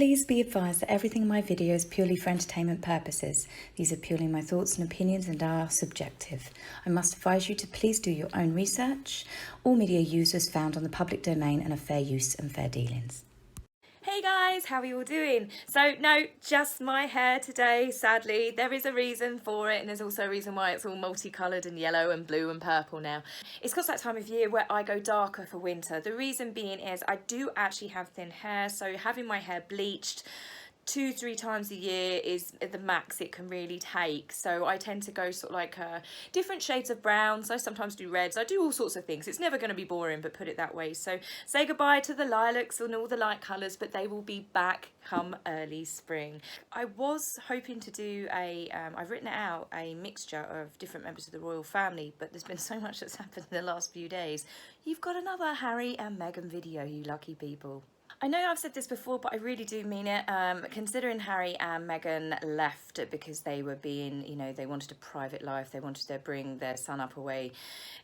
Please be advised that everything in my video is purely for entertainment purposes. These are purely my thoughts and opinions and are subjective. I must advise you to please do your own research. All media users found on the public domain and are fair use and fair dealings. Hey guys, how are you all doing? So no, just my hair today, sadly. There is a reason for it, and there's also a reason why it's all multicoloured and yellow and blue and purple now. It's because that time of year where I go darker for winter. The reason being is I do actually have thin hair, so having my hair bleached 2-3 times a year is the max it can really take. So I tend to go sort of like different shades of browns. I sometimes do reds. I do all sorts of things. It's never going to be boring, but put it that way. So say goodbye to the lilacs and all the light colours, but they will be back come early spring. I was hoping to do I've written it out, a mixture of different members of the royal family, but there's been so much that's happened in the last few days. You've got another Harry and Meghan video, you lucky people. I know I've said this before, but I really do mean it. Considering Harry and Meghan left because they were being, they wanted a private life. They wanted to bring their son up away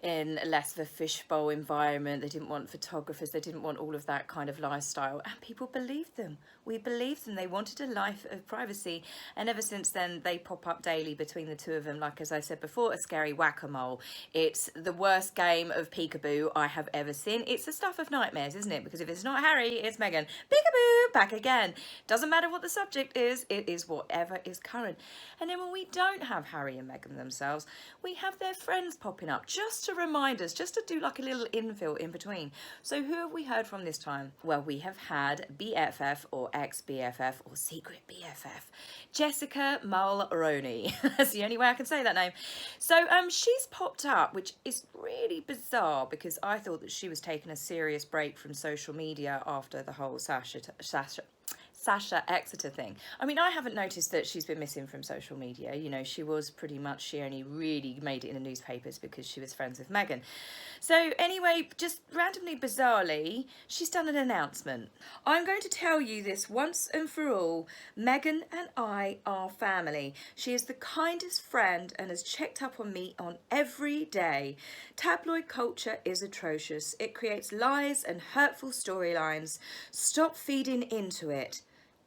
in less of a fishbowl environment. They didn't want photographers. They didn't want all of that kind of lifestyle. And people believed them. We believed them. They wanted a life of privacy. And ever since then, they pop up daily between the two of them. Like, as I said before, a scary whack-a-mole. It's the worst game of peekaboo I have ever seen. It's the stuff of nightmares, isn't it? Because if it's not Harry, it's Meghan. Peekaboo, back again. Doesn't matter what the subject is, it is whatever is current. And then when we don't have Harry and Meghan themselves, we have their friends popping up just to remind us, just to do like a little infill in between. So who have we heard from this time? Well, we have had BFF or ex-BFF or secret BFF, Jessica Mulroney. That's the only way I can say that name. So she's popped up, which is really bizarre because I thought that she was taking a serious break from social media after the whole Sasha Exeter thing. I mean, I haven't noticed that she's been missing from social media. She was pretty much, she only really made it in the newspapers because she was friends with Meghan. So anyway, just randomly, bizarrely, she's done an announcement. I'm going to tell you this once and for all. Meghan and I are family. She is the kindest friend and has checked up on me on every day. Tabloid culture is atrocious. It creates lies and hurtful storylines. Stop feeding into it.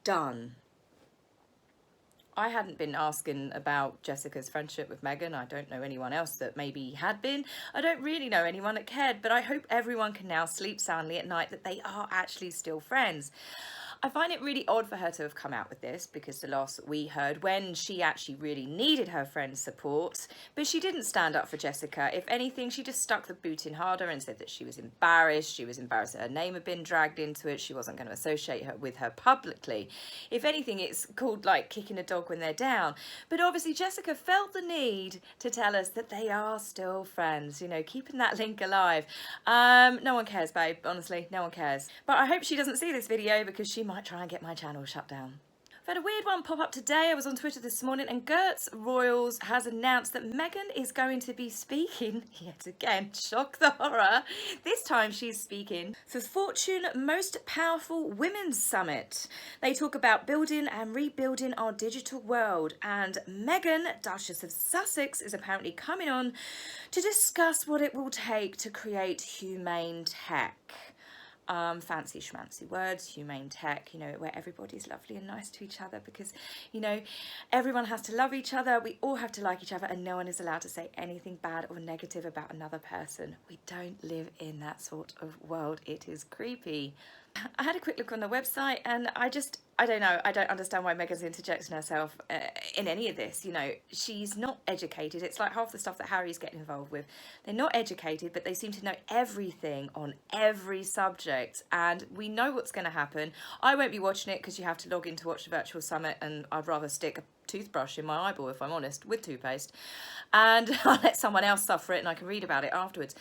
Done. I hadn't been asking about Jessica's friendship with Meghan. I don't know anyone else that maybe had been. I don't really know anyone that cared, but I hope everyone can now sleep soundly at night that they are actually still friends. I find it really odd for her to have come out with this because the last that we heard when she actually really needed her friend's support, but she didn't stand up for Jessica. If anything, she just stuck the boot in harder and said that she was embarrassed. She was embarrassed that her name had been dragged into it. She wasn't going to associate her with her publicly. If anything, it's called like kicking a dog when they're down. But obviously Jessica felt the need to tell us that they are still friends, keeping that link alive. No one cares, babe. Honestly, no one cares. But I hope she doesn't see this video because she might try and get my channel shut down. I've had a weird one pop up today. I was on Twitter this morning and Gertz Royals has announced that Meghan is going to be speaking, yet again, shock the horror. This time she's speaking for Fortune Most Powerful Women's Summit. They talk about building and rebuilding our digital world, and Meghan, Duchess of Sussex, is apparently coming on to discuss what it will take to create humane tech. Fancy schmancy words, humane tech, where everybody's lovely and nice to each other because, everyone has to love each other. We all have to like each other and no one is allowed to say anything bad or negative about another person. We don't live in that sort of world. It is creepy. I had a quick look on the website and I don't know, I don't understand why Meghan's interjecting herself in any of this. She's not educated. It's like half the stuff that Harry's getting involved with. They're not educated, but they seem to know everything on every subject, and we know what's going to happen. I won't be watching it because you have to log in to watch the virtual summit, and I'd rather stick a toothbrush in my eyeball, if I'm honest, with toothpaste, and I'll let someone else suffer it and I can read about it afterwards.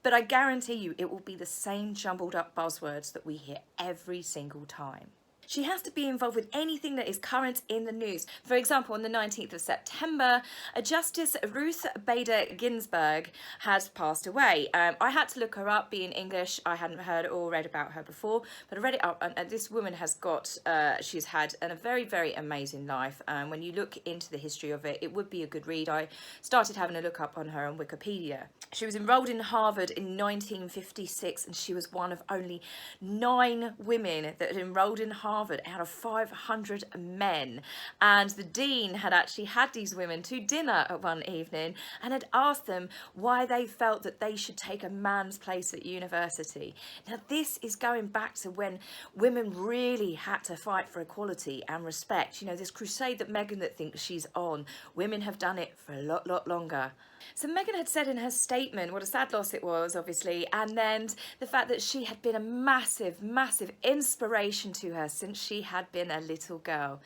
But I guarantee you it will be the same jumbled up buzzwords that we hear every single time. She has to be involved with anything that is current in the news. For example, on the 19th of September, Justice Ruth Bader Ginsburg has passed away. I had to look her up, being English. I hadn't heard or read about her before, but I read it up, and this woman has got, she's had a very, very amazing life. When you look into the history of it, it would be a good read. I started having a look up on her on Wikipedia. She was enrolled in Harvard in 1956, and she was one of only 9 women that had enrolled in Harvard Harvard out of 500 men. And the dean had actually had these women to dinner at one evening and had asked them why they felt that they should take a man's place at university. Now, this is going back to when women really had to fight for equality and respect. You know, this crusade that Meghan that thinks she's on, women have done it for a lot longer. So Meghan had said in her statement what a sad loss it was, obviously, and then the fact that she had been a massive inspiration to her since she had been a little girl.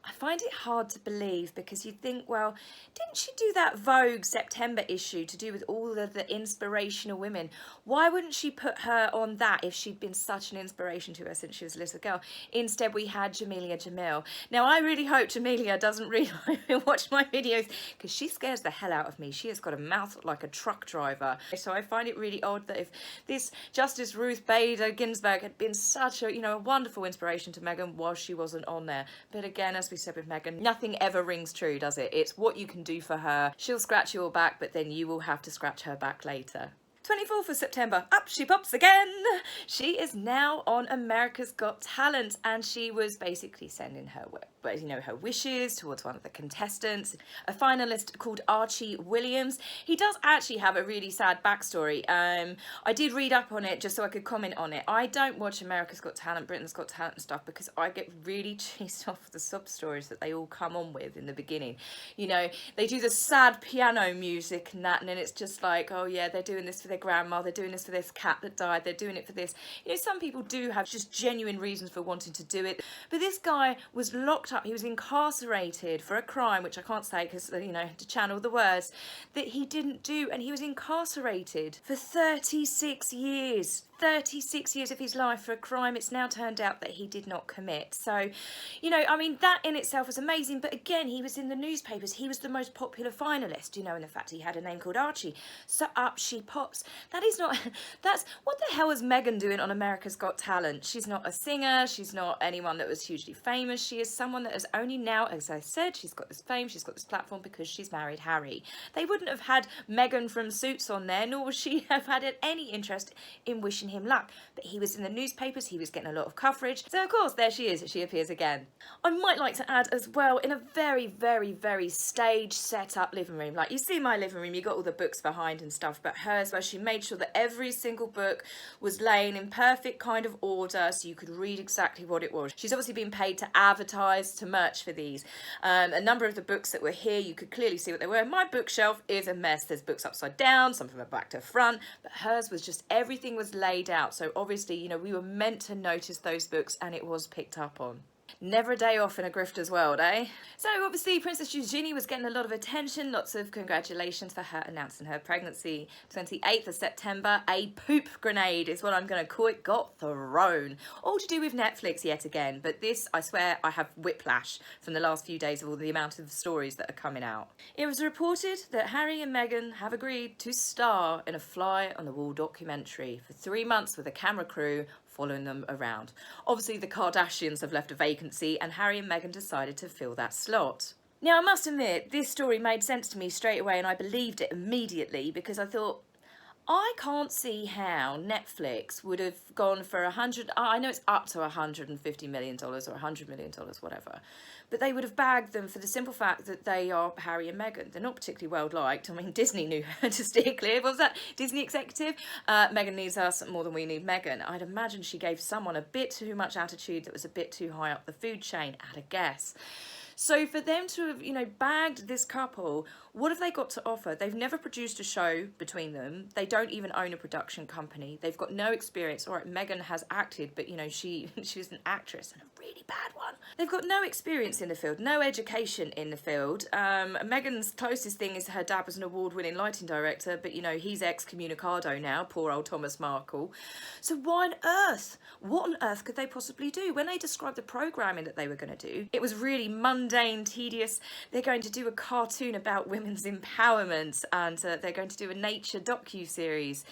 I find it hard to believe because you think, well, didn't she do that Vogue September issue to do with all of the inspirational women? Why wouldn't she put her on that if she'd been such an inspiration to her since she was a little girl? Instead, we had Jamelia Jamil. Now, I really hope Jamelia doesn't really watch my videos because she scares the hell out of me. She has got a mouth like a truck driver. So I find it really odd that if this Justice Ruth Bader Ginsburg had been such a, a wonderful inspiration to Meghan while she wasn't on there. But again, as we said with Meghan, nothing ever rings true, does it? It's what you can do for her. She'll scratch your back, but then you will have to scratch her back later. 24th of September, up she pops again. She is now on America's Got Talent, and she was basically sending her, her wishes towards one of the contestants, a finalist called Archie Williams. He does actually have a really sad backstory. I did read up on it just so I could comment on it. I don't watch America's Got Talent, Britain's Got Talent and stuff because I get really cheesed off the sub stories that they all come on with in the beginning. You know, they do the sad piano music and that, and then it's just like, oh yeah, they're doing this for their grandma, they're doing this for this cat that died, they're doing it for this. You know, some people do have just genuine reasons for wanting to do it, but this guy was locked up, he was incarcerated for a crime, which I can't say because, to channel the words, that he didn't do, and he was incarcerated for 36 years. 36 years of his life for a crime it's now turned out that he did not commit. So, that in itself was amazing, but again, he was in the newspapers, he was the most popular finalist, and the fact he had a name called Archie. So up she pops. That's, what the hell is Meghan doing on America's Got Talent? She's not a singer, she's not anyone that was hugely famous, she is someone that has only now, as I said, she's got this fame, she's got this platform because she's married Harry. They wouldn't have had Meghan from Suits on there, nor would she have had any interest in wishing him luck, but he was in the newspapers, he was getting a lot of coverage, so of course there she is, she appears again. I might like to add as well, in a very stage set up living room, like you see my living room, you got all the books behind and stuff, but hers, where she made sure that every single book was laying in perfect kind of order so you could read exactly what it was. She's obviously been paid to advertise, to merch for these. A number of the books that were here, you could clearly see what they were. My bookshelf is a mess, there's books upside down, some from the back to front, but hers was just, everything was laid out, so obviously, we were meant to notice those books and it was picked up on. Never a day off in a grifter's world, eh? So obviously Princess Eugenie was getting a lot of attention, lots of congratulations for her announcing her pregnancy. 28th of September, a poop grenade is what I'm going to call it, got thrown. All to do with Netflix yet again, but this, I swear, I have whiplash from the last few days of all the amount of stories that are coming out. It was reported that Harry and Meghan have agreed to star in a fly-on-the-wall documentary for 3 months with a camera crew following them around. Obviously, the Kardashians have left a vacancy and Harry and Meghan decided to fill that slot. Now, I must admit, this story made sense to me straight away and I believed it immediately because I thought, I can't see how Netflix would have gone for I know it's up to $150 million or $100 million, whatever, but they would have bagged them for the simple fact that they are Harry and Meghan. They're not particularly well liked. I mean, Disney knew her to steer clear. What was that? Disney executive? Meghan needs us more than we need Meghan. I'd imagine she gave someone a bit too much attitude that was a bit too high up the food chain, at a guess. So for them to have, bagged this couple, what have they got to offer? They've never produced a show between them. They don't even own a production company. They've got no experience. All right, Meghan has acted, but, she was an actress and a really bad one. They've got no experience in the field, no education in the field. Meghan's closest thing is her dad was an award-winning lighting director, but, he's excommunicado now, poor old Thomas Markle. So what on earth could they possibly do? When they described the programming that they were going to do, it was really mundane, tedious. They're going to do a cartoon about women's empowerment and they're going to do a nature docu-series.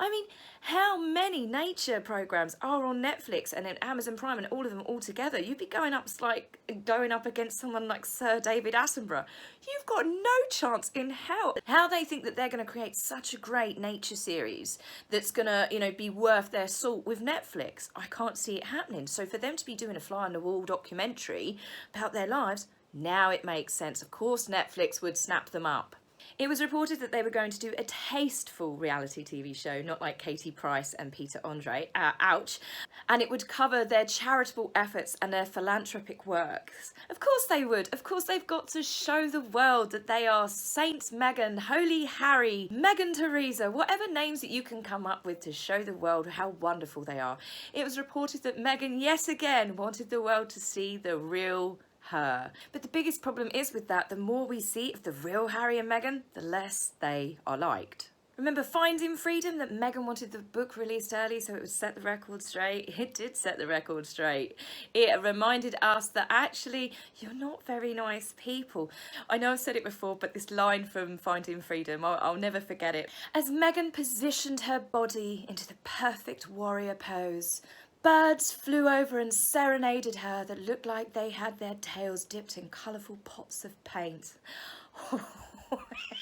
I mean, how many nature programs are on Netflix and then Amazon Prime and all of them all together? You'd be going up against someone like Sir David Attenborough. You've got no chance in hell. How they think that they're going to create such a great nature series that's going to, be worth their salt with Netflix, I can't see it happening. So for them to be doing a fly-on-the-wall documentary about their lives, now it makes sense. Of course Netflix would snap them up. It was reported that they were going to do a tasteful reality TV show, not like Katie Price and Peter Andre, ouch, and it would cover their charitable efforts and their philanthropic works. Of course they would. Of course they've got to show the world that they are Saint Meghan, Holy Harry, Megan Teresa, whatever names that you can come up with to show the world how wonderful they are. It was reported that Meghan, yet again, wanted the world to see the real her. But the biggest problem is with that, the more we see of the real Harry and Meghan, the less they are liked. Remember Finding Freedom, that Meghan wanted the book released early so it would set the record straight? It did set the record straight. It reminded us that actually you're not very nice people. I know I've said it before, but this line from Finding Freedom, I'll never forget it. As Meghan positioned her body into the perfect warrior pose, birds flew over and serenaded her that looked like they had their tails dipped in colourful pots of paint.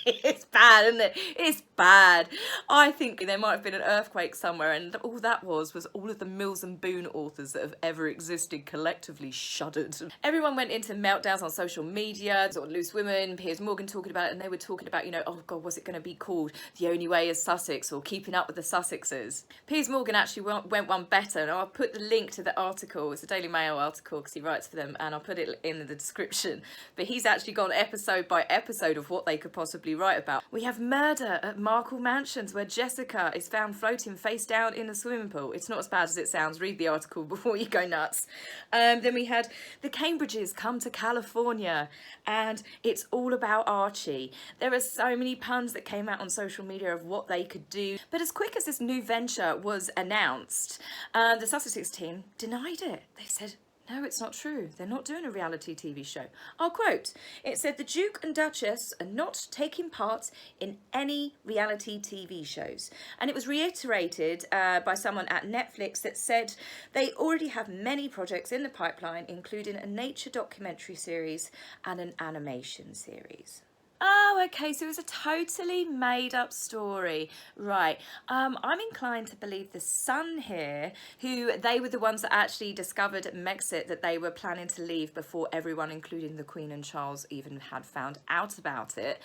It's bad, isn't it? It's bad. I think there might have been an earthquake somewhere and all that was all of the Mills and Boon authors that have ever existed collectively shuddered. Everyone went into meltdowns on social media, sort of Loose Women, Piers Morgan talking about it, and they were talking about, oh God, what's it going to be called? The Only Way is Sussex, or Keeping Up with the Sussexes. Piers Morgan actually went one better, and I'll put the link to the article. It's a Daily Mail article because he writes for them, and I'll put it in the description. But he's actually gone episode by episode of what they could possibly write about. We have murder at Markle Mansions, where Jessica is found floating face down in a swimming pool. It's not as bad as it sounds. Read the article before you go nuts. Then we had the Cambridges come to California, and it's all about Archie. There are so many puns that came out on social media of what they could do. But as quick as this new venture was announced, the Sussex team denied it. They said, no, it's not true. They're not doing a reality TV show. I'll quote. It said, the Duke and Duchess are not taking part in any reality TV shows. And it was reiterated by someone at Netflix that said they already have many projects in the pipeline, including a nature documentary series and an animation series. Oh, okay, so it was a totally made-up story. Right, I'm inclined to believe the Sun here, who they were the ones that actually discovered at Megxit that they were planning to leave before everyone, including the Queen and Charles, even had found out about it.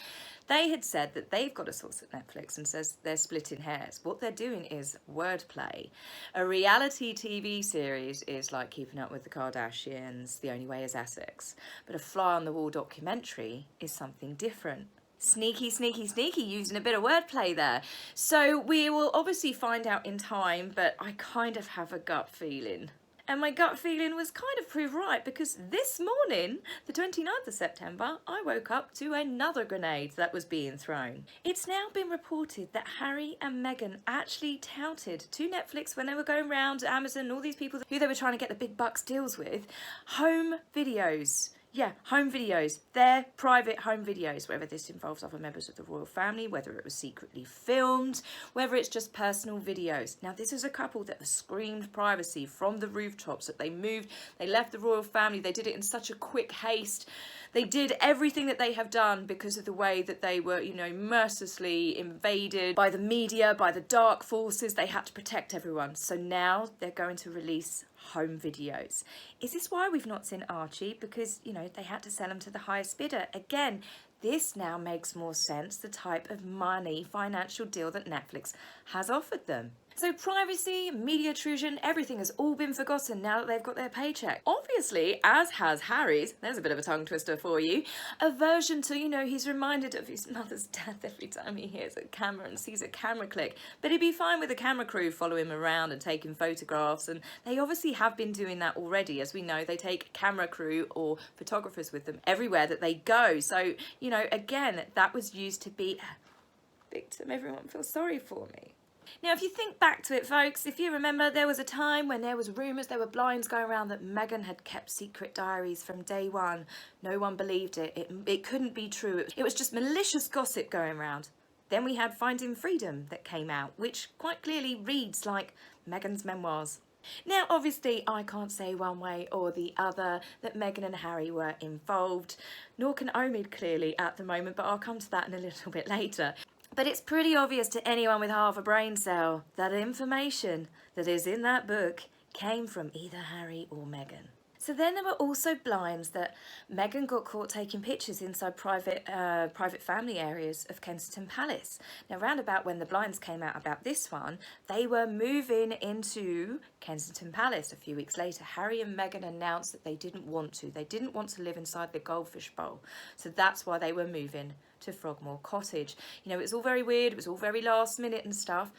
They had said that they've got a source at Netflix and says they're splitting hairs. What they're doing is wordplay. A reality TV series is like Keeping Up with the Kardashians, The Only Way is Essex. But a fly-on-the-wall documentary is something different. Sneaky, sneaky, sneaky, using a bit of wordplay there. So we will obviously find out in time, but I kind of have a gut feeling. And my gut feeling was kind of proved right, because this morning, the 29th of September, I woke up to another grenade that was being thrown. It's now been reported that Harry and Meghan actually touted to Netflix when they were going around Amazon, all these people who they were trying to get the big bucks deals with, home videos. Yeah, home videos. Their private home videos, whether this involves other members of the royal family, whether it was secretly filmed, whether it's just personal videos. Now, this is a couple that have screamed privacy from the rooftops, that they moved, they left the royal family, they did it in such a quick haste. They did everything that they have done because of the way that they were, mercilessly invaded by the media, by the dark forces. They had to protect everyone. So now they're going to release home videos. Is this why we've not seen Archie? Because, they had to sell him to the highest bidder. Again, this now makes more sense, the type of financial deal that Netflix has offered them. So privacy, media intrusion, everything has all been forgotten now that they've got their paycheck. Obviously, as has Harry's, there's a bit of a tongue twister for you, aversion to, he's reminded of his mother's death every time he hears a camera and sees a camera click. But he'd be fine with a camera crew following him around and taking photographs, and they obviously have been doing that already. As we know, they take camera crew or photographers with them everywhere that they go. So, again, that was used to be a victim. Everyone feels sorry for me. Now, if you think back to it, folks, if you remember, there was a time when there was rumours, there were blinds going around that Meghan had kept secret diaries from day one. No one believed it. It couldn't be true. It was just malicious gossip going around. Then we had Finding Freedom that came out, which quite clearly reads like Meghan's memoirs. Now, obviously, I can't say one way or the other that Meghan and Harry were involved, nor can Omid clearly at the moment, but I'll come to that in a little bit later. But it's pretty obvious to anyone with half a brain cell that information that is in that book came from either Harry or Meghan. So then there were also blinds that Meghan got caught taking pictures inside private family areas of Kensington Palace. Now, round about when the blinds came out about this one, they were moving into Kensington Palace. A few weeks later, Harry and Meghan announced that they didn't want to. They didn't want to live inside the goldfish bowl. So that's why they were moving to Frogmore Cottage. You know, it was all very weird. It was all very last minute and stuff.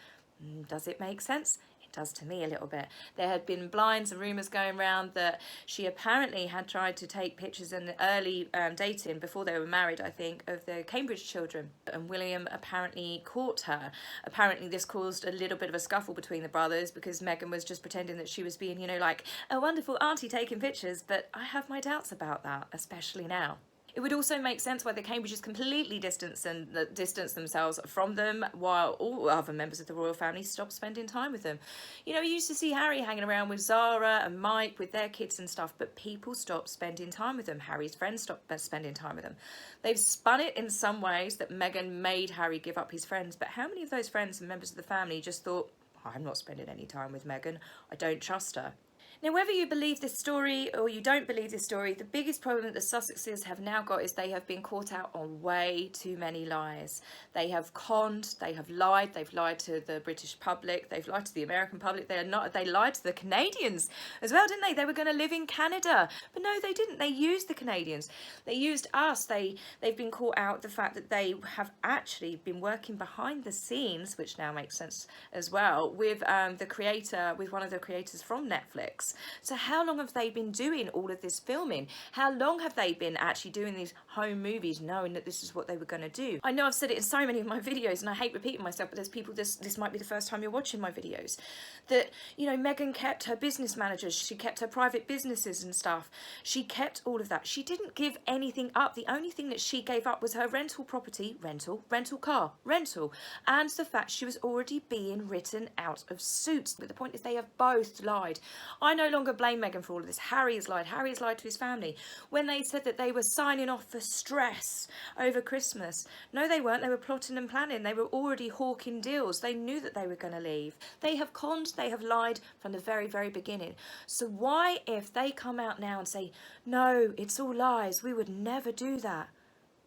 Does it make sense? Does to me a little bit. There had been blinds and rumours going around that she apparently had tried to take pictures in the early dating before they were married, I think, of the Cambridge children, and William apparently caught her. Apparently this caused a little bit of a scuffle between the brothers because Meghan was just pretending that she was being, you know, like a wonderful auntie taking pictures, but I have my doubts about that, especially now. It would also make sense why the Cambridges completely distanced themselves from them, while all other members of the royal family stopped spending time with them. You know, you used to see Harry hanging around with Zara and Mike with their kids and stuff, but people stopped spending time with them. Harry's friends stopped spending time with them. They've spun it in some ways that Meghan made Harry give up his friends, but how many of those friends and members of the family just thought, I'm not spending any time with Meghan, I don't trust her? Now, whether you believe this story or you don't believe this story, the biggest problem that the Sussexes have now got is they have been caught out on way too many lies. They have conned, they have lied, they've lied to the British public, they've lied to the American public, they lied to the Canadians as well, didn't they? They were going to live in Canada, but no, they didn't. They used the Canadians. They used us. They've been caught out the fact that they have actually been working behind the scenes, which now makes sense as well, with with one of the creators from Netflix. So how long have they been doing all of this filming? How long have they been actually doing these home movies knowing that this is what they were going to do? I know I've said it in so many of my videos and I hate repeating myself, but there's people, this might be the first time you're watching my videos, that, you know, Meghan kept her business managers, she kept her private businesses and stuff. She kept all of that. She didn't give anything up. The only thing that she gave up was her rental property, rental car, and the fact she was already being written out of suits. But the point is they have both lied. I no longer blame Meghan for all of this. Harry has lied. Harry has lied to his family. When they said that they were signing off for stress over Christmas, no, they weren't. They were plotting and planning. They were already hawking deals. They knew that they were going to leave. They have conned, they have lied from the very, very beginning. So why, if they come out now and say, no, it's all lies, we would never do that,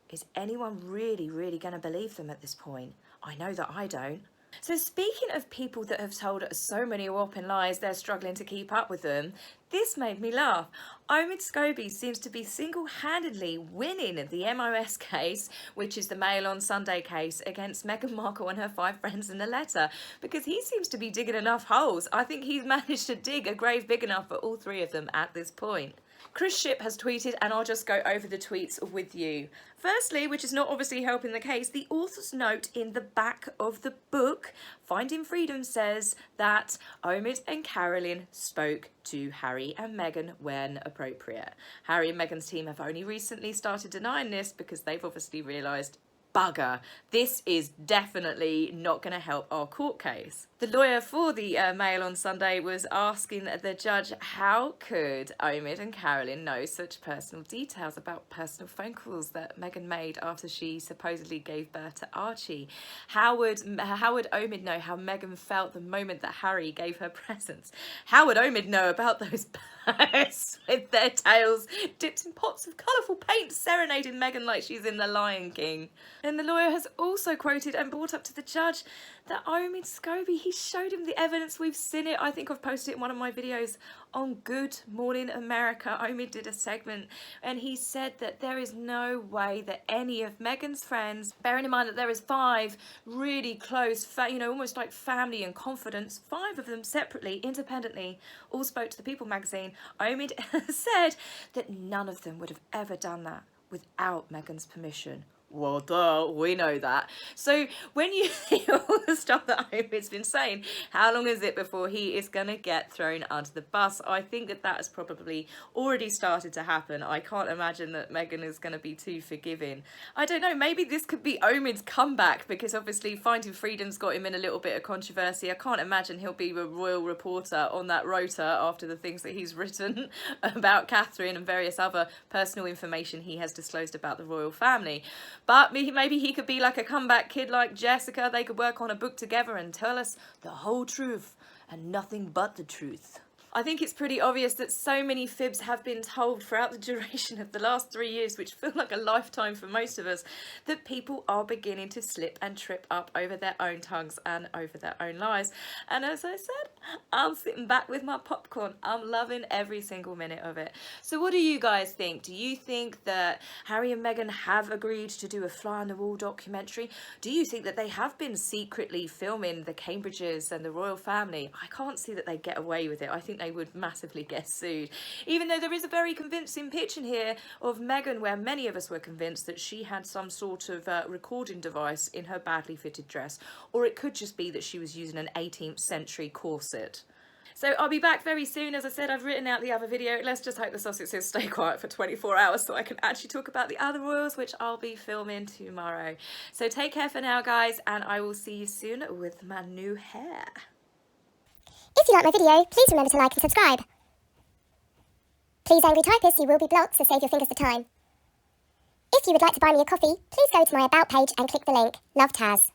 is anyone really, really going to believe them at this point? I know that I don't. So speaking of people that have told us so many whopping lies, they're struggling to keep up with them, this made me laugh. Omid Scobie seems to be single-handedly winning the MOS case, which is the Mail on Sunday case, against Meghan Markle and her 5 friends in the letter, because he seems to be digging enough holes. I think he's managed to dig a grave big enough for all 3 of them at this point. Chris Shipp has tweeted, and I'll just go over the tweets with you. Firstly, which is not obviously helping the case, the author's note in the back of the book, Finding Freedom, says that Omid and Carolyn spoke to Harry and Meghan when appropriate. Harry and Meghan's team have only recently started denying this because they've obviously realised, bugger, this is definitely not going to help our court case. The lawyer for the Mail on Sunday was asking the judge, how could Omid and Carolyn know such personal details about personal phone calls that Meghan made after she supposedly gave birth to Archie? How would Omid know how Meghan felt the moment that Harry gave her presents? How would Omid know about those birds with their tails dipped in pots of colourful paint serenading Meghan like she's in The Lion King? And the lawyer has also quoted and brought up to the judge that Omid Scobie, he showed him the evidence. We've seen it. I think I've posted it in one of my videos on Good Morning America. Omid did a segment and he said that there is no way that any of Meghan's friends, bearing in mind that there is 5 really close, you know, almost like family and confidants, 5 of them separately, independently, all spoke to the People magazine. Omid said that none of them would have ever done that without Meghan's permission. Well, duh, we know that. So when you hear all the stuff that Oprah's been saying, how long is it before he is going to get thrown under the bus? I think that has probably already started to happen. I can't imagine that Meghan is going to be too forgiving. I don't know, maybe this could be Omid's comeback, because obviously Finding Freedom's got him in a little bit of controversy. I can't imagine he'll be a royal reporter on that rota after the things that he's written about Catherine and various other personal information he has disclosed about the royal family. But maybe he could be like a comeback kid like Jessica. They could work on a book together and tell us the whole truth and nothing but the truth. I think it's pretty obvious that so many fibs have been told throughout the duration of the last 3 years, which feel like a lifetime for most of us, that people are beginning to slip and trip up over their own tongues and over their own lies. And as I said, I'm sitting back with my popcorn. I'm loving every single minute of it. So what do you guys think? Do you think that Harry and Meghan have agreed to do a fly-on-the-wall documentary? Do you think that they have been secretly filming the Cambridges and the royal family? I can't see that they get away with it. I think they would massively get sued, even though there is a very convincing picture here of Meghan where many of us were convinced that she had some sort of recording device in her badly fitted dress, or it could just be that she was using an 18th century corset. So I'll be back very soon. As I said, I've written out the other video. Let's just hope the Sussexes stay quiet for 24 hours so I can actually talk about the other royals, which I'll be filming tomorrow. So take care for now, guys, and I will see you soon with my new hair. If you like my video, please remember to like and subscribe. Please, angry typist, you will be blocked, so save your fingers the time. If you would like to buy me a coffee, please go to my About page and click the link. Love, Taz.